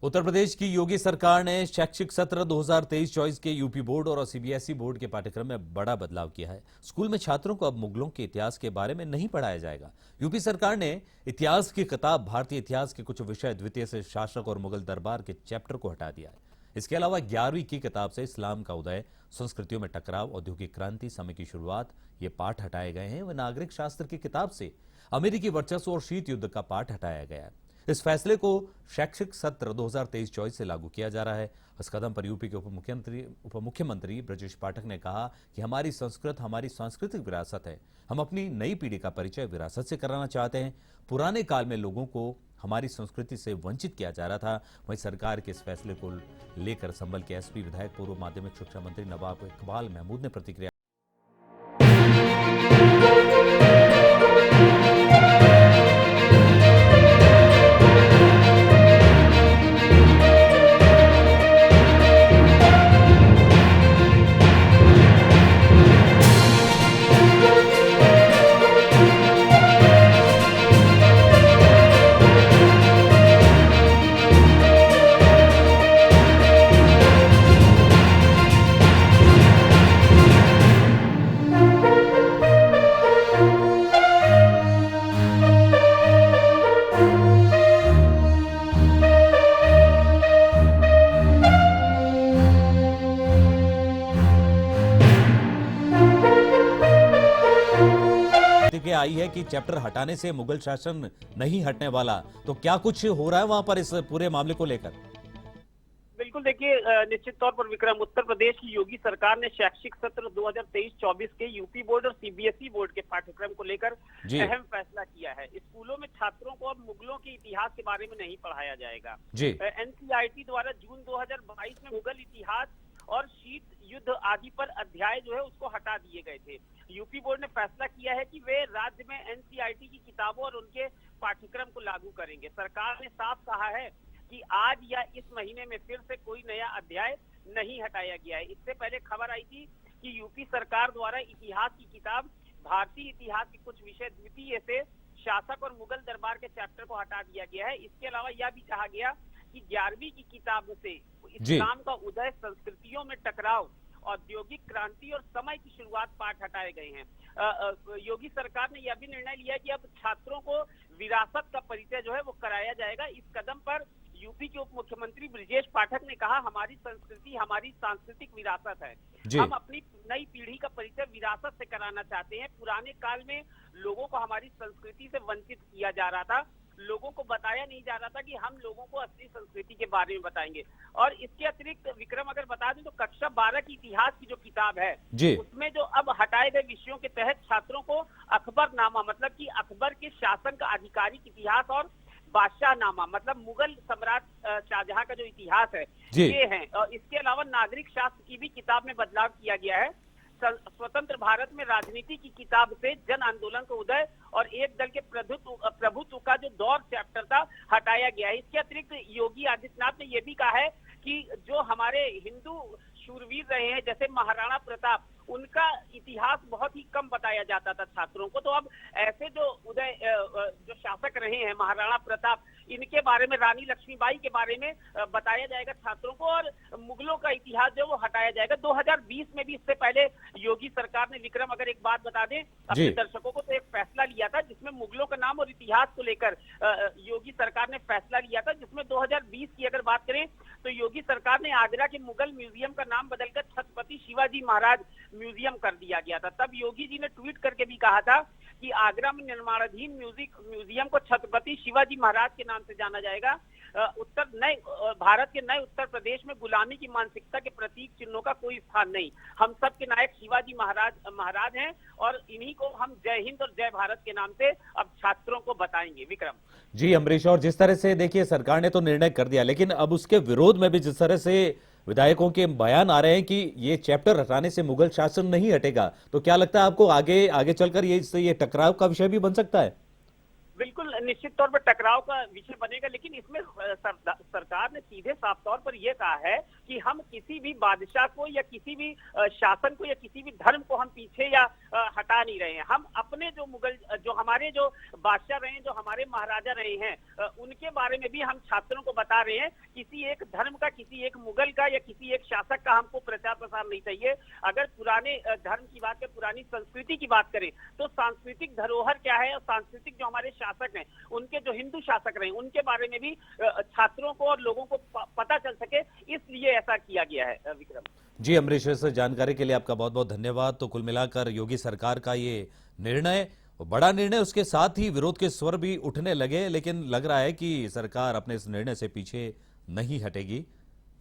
उत्तर प्रदेश की योगी सरकार ने शैक्षिक सत्र 2023-24 के यूपी बोर्ड और सीबीएसई बोर्ड के पाठ्यक्रम में बड़ा बदलाव किया है। स्कूल में छात्रों को अब मुगलों के इतिहास के बारे में नहीं पढ़ाया जाएगा। यूपी सरकार ने इतिहास की किताब भारतीय इतिहास के कुछ विषय द्वितीय से शासक और मुगल दरबार के चैप्टर को हटा दिया है। इसके अलावा 11वीं की किताब से इस्लाम का उदय, संस्कृतियों में टकराव, औद्योगिक क्रांति, समय की शुरुआत, ये पाठ हटाए गए हैं। वह नागरिक शास्त्र की किताब से अमेरिकी वर्चस्व और शीत युद्ध का पाठ हटाया गया है। इस फैसले को शैक्षिक सत्र 2023-24 से लागू किया जा रहा है। इस कदम पर यूपी के उप मुख्यमंत्री ब्रजेश पाठक ने कहा कि हमारी संस्कृत हमारी सांस्कृतिक विरासत है। हम अपनी नई पीढ़ी का परिचय विरासत से कराना चाहते हैं। पुराने काल में लोगों को हमारी संस्कृति से वंचित किया जा रहा था। वहीं सरकार के इस फैसले को लेकर संभल के एसपी विधायक पूर्व माध्यमिक शिक्षा मंत्री नवाब इकबाल महमूद ने प्रतिक्रिया आई है कि चैप्टर हटाने से मुगल शासन नहीं हटने वाला। तो क्या कुछ हो रहा है वहां पर इस पूरे मामले को लेकर? बिल्कुल, देखिए निश्चित तौर पर विक्रम, उत्तर प्रदेश की योगी सरकार ने शैक्षिक सत्र 2023-24 के यूपी बोर्ड और सीबीएसई बोर्ड के पाठ्यक्रम को लेकर अहम फैसला किया है। स्कूलों में छात्रों को अब मुगलों के इतिहास के बारे में नहीं पढ़ाया जाएगा। एनसीईआरटी द्वारा जून 2022 में मुगल इतिहास और शीत युद्ध आदि पर अध्याय जो है उसको हटा दिए गए थे। यूपी बोर्ड ने फैसला किया है कि वे राज्य में एनसीईआरटी की किताबों और उनके पाठ्यक्रम को लागू करेंगे। सरकार ने साफ कहा है कि आज या इस महीने में फिर से कोई नया अध्याय नहीं हटाया गया है। इससे पहले खबर आई थी कि यूपी सरकार द्वारा इतिहास की किताब भारतीय इतिहास के कुछ विषय द्वितीय से शासक और मुगल दरबार के चैप्टर को हटा दिया गया है। इसके अलावा यह भी कहा गया कि 11वीं की किताब से इस्लाम का उदय, संस्कृतियों में टकराव, औद्योगिक क्रांति और समय की शुरुआत पाठ हटाए गए हैं। योगी सरकार ने यह भी निर्णय लिया कि अब छात्रों को विरासत का परिचय जो है वो कराया जाएगा। इस कदम पर यूपी के उप मुख्यमंत्री ब्रजेश पाठक ने कहा, हमारी संस्कृति हमारी सांस्कृतिक विरासत है। हम अपनी नई पीढ़ी का परिचय विरासत से कराना चाहते हैं। पुराने काल में लोगों को हमारी संस्कृति से वंचित किया जा रहा था। लोगों को बताया नहीं जा रहा था कि हम लोगों को असली संस्कृति के बारे में बताएंगे। और इसके अतिरिक्त विक्रम, अगर बता दें तो कक्षा 12 की इतिहास की जो किताब है उसमें जो अब हटाए गए विषयों के तहत छात्रों को अकबरनामा, मतलब कि अकबर के शासन का आधिकारिक इतिहास, और बादशाहनामा मतलब मुगल सम्राट शाहजहां का जो इतिहास है ये है। और इसके अलावा नागरिक शास्त्र की भी किताब में बदलाव किया गया है। स्वतंत्र भारत में राजनीति की किताब से जन आंदोलन का उदय और एक दल के प्रभुत्व का जो दौर चैप्टर था हटाया गया है। इसके अतिरिक्त योगी आदित्यनाथ ने यह भी कहा है कि जो हमारे हिंदू शूरवीर रहे हैं जैसे महाराणा प्रताप, उनका इतिहास बहुत ही कम बताया जाता था छात्रों को। तो अब ऐसे जो शासक रहे हैं महाराणा प्रताप, इनके बारे में, रानी लक्ष्मीबाई के बारे में बताया जाएगा छात्रों को, और मुगलों का इतिहास जो वो हटाया जाएगा। 2020 में भी इससे पहले योगी सरकार ने, विक्रम अगर एक बात बता दें अपने दर्शकों को, तो एक फैसला लिया था जिसमें मुगलों का नाम और इतिहास को लेकर योगी सरकार ने फैसला लिया था, जिसमें 2020 की अगर बात करें तो योगी सरकार ने आगरा के मुगल म्यूजियम का नाम बदलकर छत्रपति शिवाजी महाराज म्यूजियम कर दिया गया था। तब योगी जी ने ट्वीट करके भी कहा था कि आगरा में निर्माणाधीन म्यूजियम को छत्रपति शिवाजी महाराज के नाम से जाना जाएगा। भारत के नए उत्तर प्रदेश में गुलामी की मानसिकता के प्रतीक चिन्हों का कोई स्थान नहीं। हम सब के नायक शिवाजी महाराज हैं और इन्हीं को हम जय हिंद और जय भारत के नाम से अब छात्रों को बताएंगे। विक्रम जी अमरीश, और जिस तरह से देखिए सरकार ने तो निर्णय कर दिया, लेकिन अब उसके विरोध में भी जिस तरह से विधायकों के बयान आ रहे हैं कि ये चैप्टर हटाने से मुगल शासन नहीं हटेगा, तो क्या लगता है आपको आगे चलकर ये टकराव का विषय भी बन सकता है? बिल्कुल, निश्चित तौर पर टकराव का विषय बनेगा, लेकिन इसमें सरकार ने सीधे साफ तौर पर यह कहा है कि हम किसी भी बादशाह को या किसी भी शासन को या किसी भी धर्म को हम पीछे या हटा नहीं रहे हैं। हम अपने जो मुगल जो हमारे जो बादशाह रहे हैं, जो हमारे महाराजा रहे हैं, उनके बारे में भी हम छात्रों को बता रहे हैं। किसी एक धर्म का, किसी एक मुगल का या किसी एक शासक का हमको प्रचार प्रसार नहीं चाहिए। अगर पुराने धर्म की बात करें, पुरानी संस्कृति की बात करें, तो सांस्कृतिक धरोहर क्या है और सांस्कृतिक जो हमारे शासक हैं, उनके जो हिंदू शासक रहे, उनके बारे में भी छात्रों को और लोगों को पता चल सके, इसलिए ऐसा किया गया है। विक्रम जी, अमरीश, इस जानकारी के लिए आपका बहुत बहुत धन्यवाद। तो कुल मिलाकर योगी सरकार का ये निर्णय, बड़ा निर्णय, उसके साथ ही विरोध के स्वर भी उठने लगे, लेकिन लग रहा है कि सरकार अपने इस निर्णय से पीछे नहीं हटेगी।